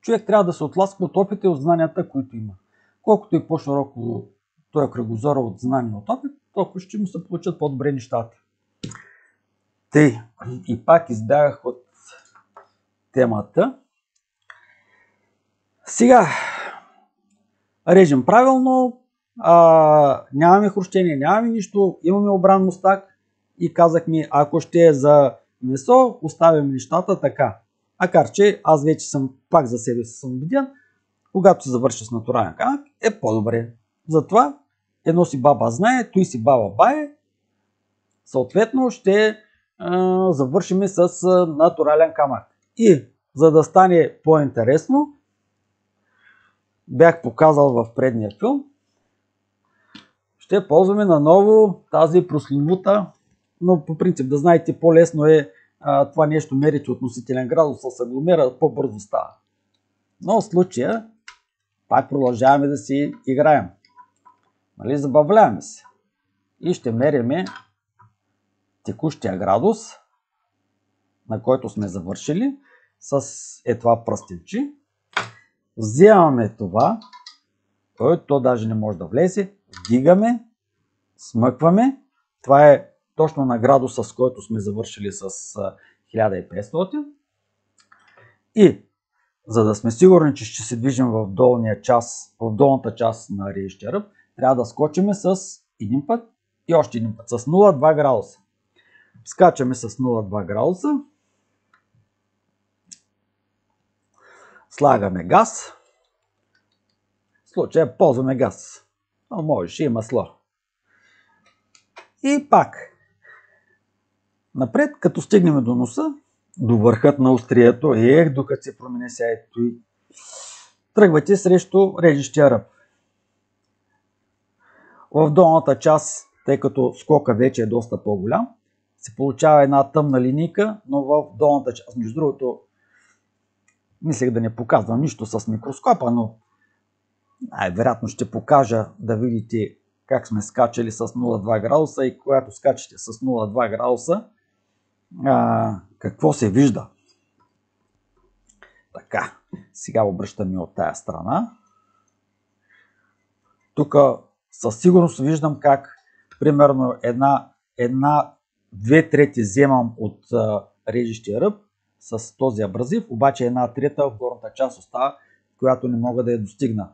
човек трябва да се отласка от опита и от знанията, които има. Колкото и по-широко той кръгозор от знания от опит, толкова ще му се получат по-добре нещата. Тъй, и пак избягах от темата. Сега, режем правилно, нямаме хрущение, нямаме нищо, имаме обран мустак и казахме, ако ще е за месо, оставяме нещата така. Макар че аз вече съм пак за себе си съм убеден, когато се завърши с натурален камък, е по-добре. Затова едно си баба знае, той си баба бае, съответно ще завършим с натурален камък. И за да стане по-интересно, бях показал в предния филм, ще ползваме наново тази прословута, но по принцип да знаете по-лесно е това нещо мерите относителен градус с агломера, по-бързо става. Но в случая пак продължаваме да си играем. Нали, забавляваме се. И ще мериме текущия градус, на който сме завършили, с това пръстенче. Вземаме това, то даже не може да влезе, вдигаме, смъкваме. Това е точно на градуса, с който сме завършили с 1500. И за да сме сигурни, че ще се движим в долната част на режещия ръб, трябва да скочим с един път и още един път, с 0,2 градуса. Скачаме с 0,2 градуса. Слагаме газ. В случая ползваме газ. Но може и масло. И пак. Напред, като стигнем до носа, до върхът на острието, докато се промени сяето и тръгвате срещу режещия ръб. В долната част, тъй като скока вече е доста по-голям, се получава една тъмна линийка, но в долната част, между другото, мислех да не показвам нищо с микроскопа, но най-вероятно ще покажа да видите как сме скачали с 0,2 градуса и когато скачате с 0,2 градуса, какво се вижда. Така, сега обръщаме от тая страна. Тук със сигурност виждам как примерно две трети вземам от режещия ръб с този абразив, обаче една трета в горната част остава, която не мога да я достигна.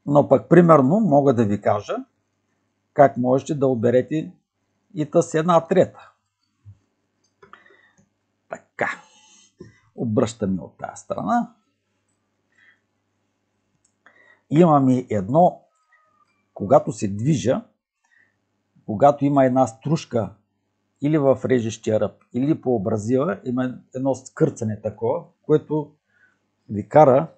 Но пък примерно мога да ви кажа как можете да оберете и с една трета. Така, обръщаме от тази страна. Имаме едно, когато се движа, когато има една стружка или в режещия ръб, или по абразива, има едно скърцане такова, което ви кара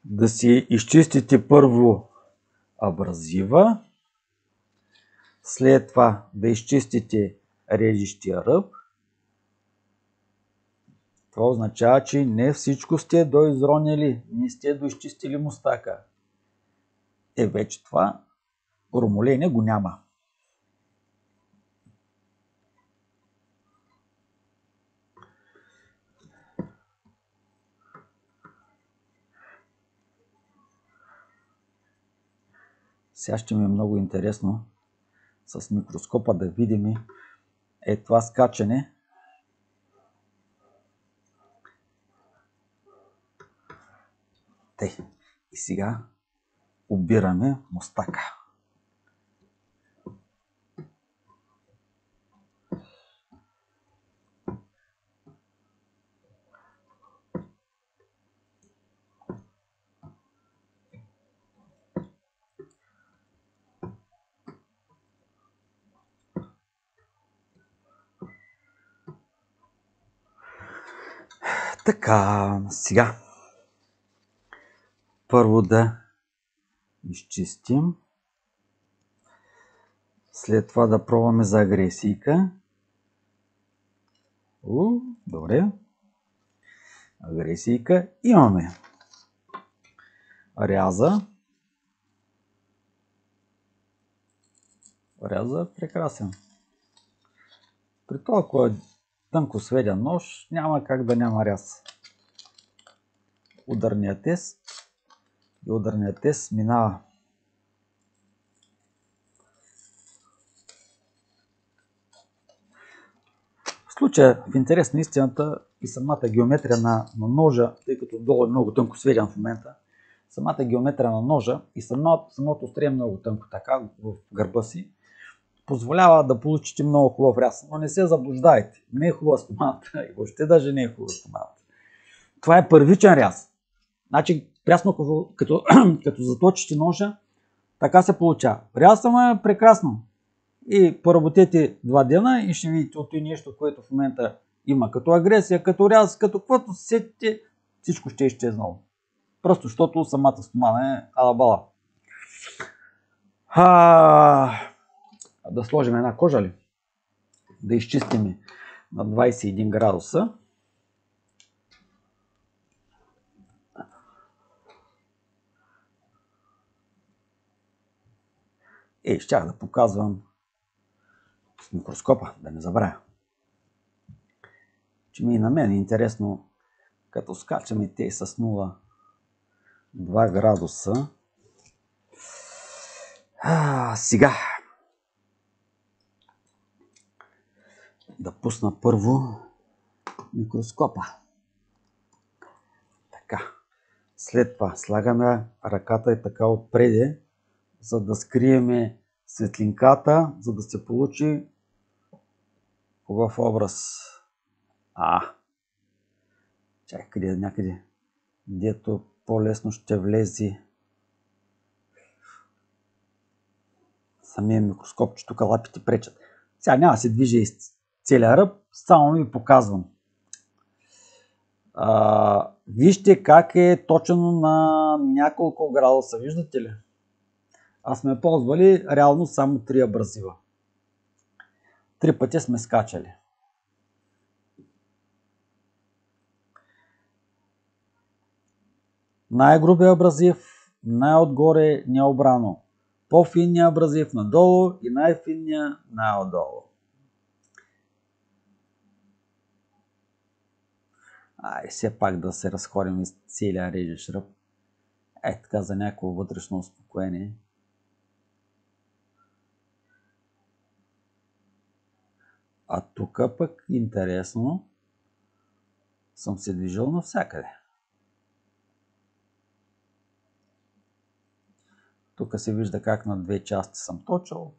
да си изчистите първо абразива, след това да изчистите режещия ръб. Това означава, че не всичко сте доизронили, не сте доизчистили мустака. Вече това ромоление го няма. Сега ще ми е много интересно с микроскопа да видим това скачане. И сега обираме мустака. Така, сега първо да изчистим, след това да пробваме за агресийка. Добре. Агресийка имаме. Ряза. Ряза прекрасен. При толкова тънко сведен нож няма как да няма ряз. Ударният тест и ударният тест минава. В случая, в интерес на истината и самата геометрия на ножа, тъй като долу е много тънко сведен в момента, самата геометрия на ножа и самото острие е много тънко така в гърба си, позволява да получите много хубав ряз. Но не се заблуждайте. Не е хубава стоманата и въобще даже не е хубава стоманата. Това е първичен ряз. Значи прясно като заточите ножа, така се получава. Ряза му е прекрасно. И поработете 2 дена и ще видите от и нещо, което в момента има като агресия, като ряз, като каквото сетите, всичко ще е изчезнало. Просто защото самата стомана е алабала. Да сложим една кожа ли? Да изчистим на 21 градуса. Щях да показвам с микроскопа, да не забравя. Че ми и на мен е интересно, като скачаме те с 0,2 градуса. Сега да пусна първо микроскопа. Така. След това слагаме ръката и така отпреде, за да скриеме светлинката, за да се получи хубав образ. Чакай някъде, дето по-лесно ще влезе самия микроскоп, че тук лапите пречат. Сега няма да се движи из целия ръб, само ви показвам. Вижте как е точно на няколко градуса, виждате ли? Аз сме ползвали реално само 3 абразива. 3 пъти сме скачали. Най-грубия абразив, най-отгоре необрано. По-финния абразив надолу и най-финния най-отдолу. Все пак да се разходим из целия режеш ръб. Така за някакво вътрешно успокоение. А тук пък интересно съм се движил навсякъде. Тук се вижда как на 2 части съм точил.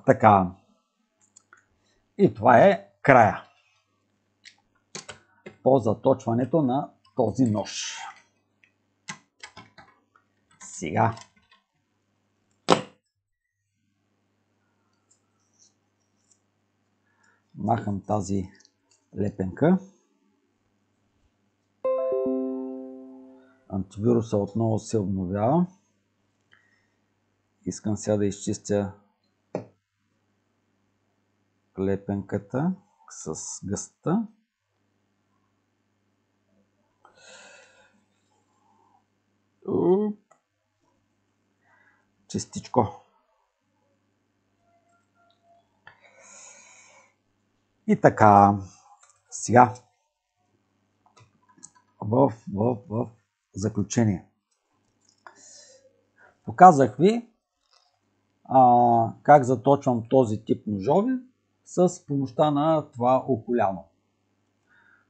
Така. И това е края по заточването на този нож. Сега махам тази лепенка. Антивируса отново се обновява. Искам сега да изчистя лепенката с гъста. Чистичко. И така, сега в заключение. Показах ви как заточвам този тип ножове с помощта на това околяно.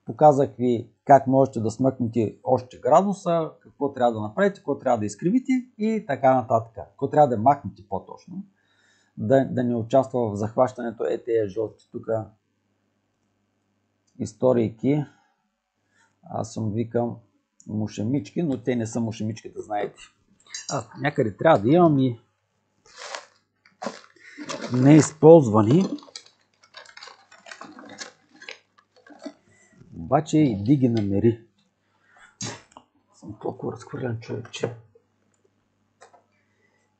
Показах ви как можете да смъкнете още градуса, какво трябва да направите, какво трябва да изкривите и така нататък. Какво трябва да махнете по-точно, да не участва в захващането тези жълти тук историйки. Аз съм викам мушемички, но те не са мушемички, да знаете. Някъде трябва да имам и неизползвани. Обаче иди ги намери. Съм толкова разхвърлян човек, че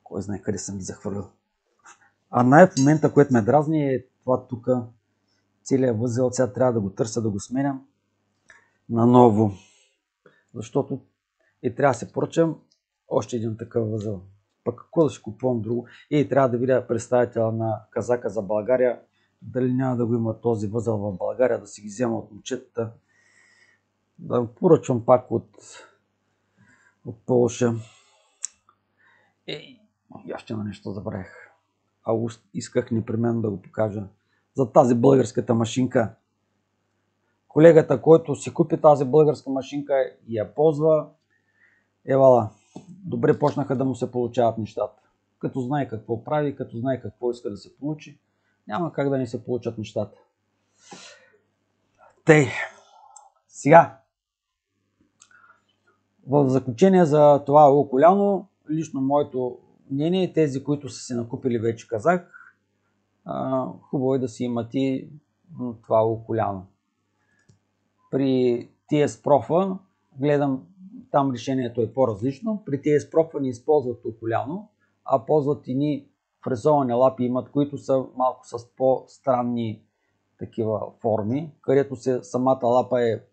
кой знае къде съм ги захвърлил. В момента, което ме дразни е това тук. Целият възел, сега трябва да го търся, да го сменям наново. Защото трябва да се поръчам още един такъв възел. Пък какво да си купувам друго? Трябва да видя представителя на Казака за България. Дали няма да го има този възел в България, да си ги взема от момчетата. Да го поръчвам пак от Полша. Още на нещо забравих. Исках непременно да го покажа. За тази българската машинка. Колегата, който си купи тази българска машинка и я ползва, евала, добре почнаха да му се получават нещата. Като знае какво прави, като знае какво иска да се получи, няма как да не се получат нещата. Тъй, сега, в заключение за това луколяно, лично моето мнение, тези, които са се накупили, вече казах, хубаво е да си имат и това луколяно. При TS Profa гледам, там решението е по-различно. При TS Profa не използват луколяно, а ползват и фрезовани лапи имат, които са малко с по-странни такива форми, където самата лапа е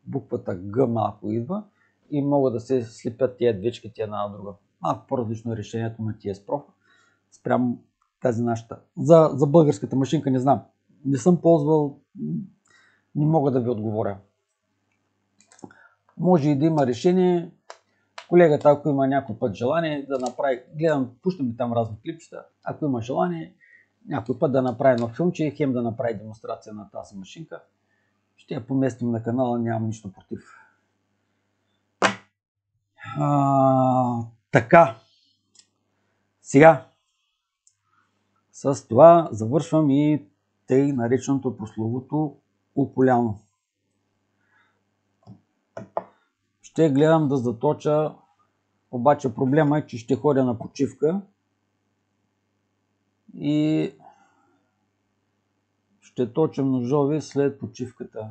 буквата Г малко идва и могат да се слепят тия двечките една на друга. Малко по-различно е решението на TS Profa спрямо тази нашата. За българската машинка не знам. Не съм ползвал, не мога да ви отговоря. Може и да има решение. Колегата, ако има някой път желание да направи, пущам ми там разни клипчета, ако има желание някой път да направи едно филмче, хем да направи демонстрация на тази машинка, ще я поместим на канала, нямам нищо против. Така, сега с това завършвам и тъй нареченото прословото луколяно. Ще гледам да заточа, обаче проблема е, че ще ходя на почивка и ще точам ножове след почивката.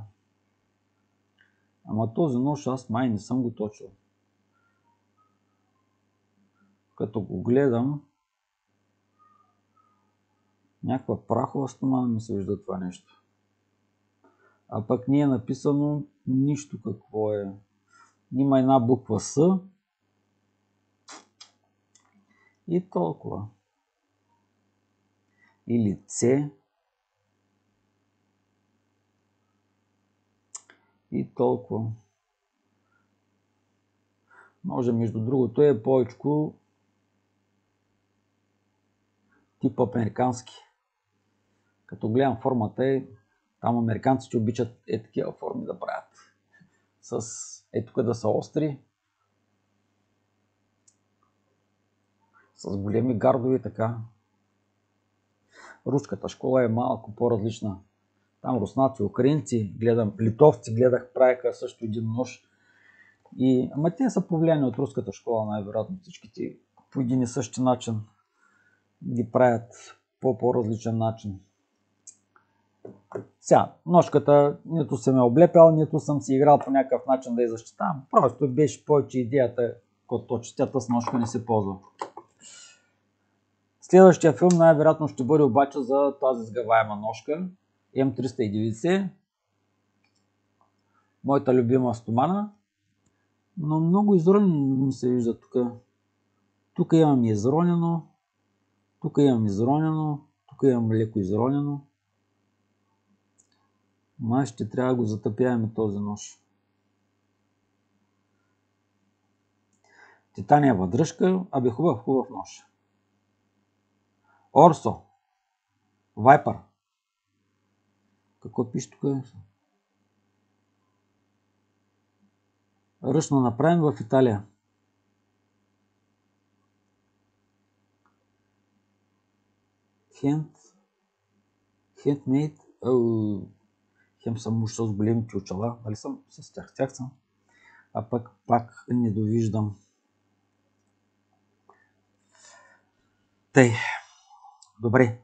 Ама този нож аз май не съм го точил. Като го гледам, някаква прахова стомана ми се вижда това нещо. А пък не е написано нищо какво е. Има една буква С и толкова. Или С и толкова. Може между другото е повечко тип американски. Като гледам формата там американците обичат такива форми да правят. Тук да са остри. С големи гардове така. Руската школа е малко по-различна. Там руснаци, украинци, литовци гледах, правиха също един нож. Ама те са повлияни от руската школа, най-вероятно всичките по един и същи начин ги правят по-различен начин. Сега, ножката нито съм я облепял, нито съм си играл по някакъв начин да я защитавам. Просто беше повече идеята, че тя с ножка не се ползва. Следващия филм най-вероятно ще бъде обаче за тази сгъваема ножка М390. Моята любима стомана. Но много изронено ми се вижда тук. Тук имам изронено. Тук имам изронено. Тук имам леко изронено. Май ще трябва да го затъпяваме този нож. Титаниева дръжка. Хубав нож. Орсо. Вайпър. Какво пише тук? Ръчно направен в Италия. Handmade. Хем съм муж с големите очила. Дали съм с тях? Тях съм. А пак не довиждам. Тъй. Добре.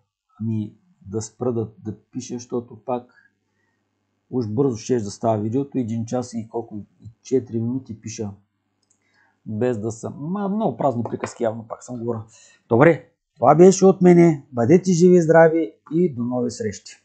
Да спра да пиша, защото пак уж бързо ще да става видеото. 1 час и 4 минути пиша. Без да съм. Много празни приказки, явно пак съм говорил. Добре. Това беше от мене. Бъдете живи и здрави и до нови срещи.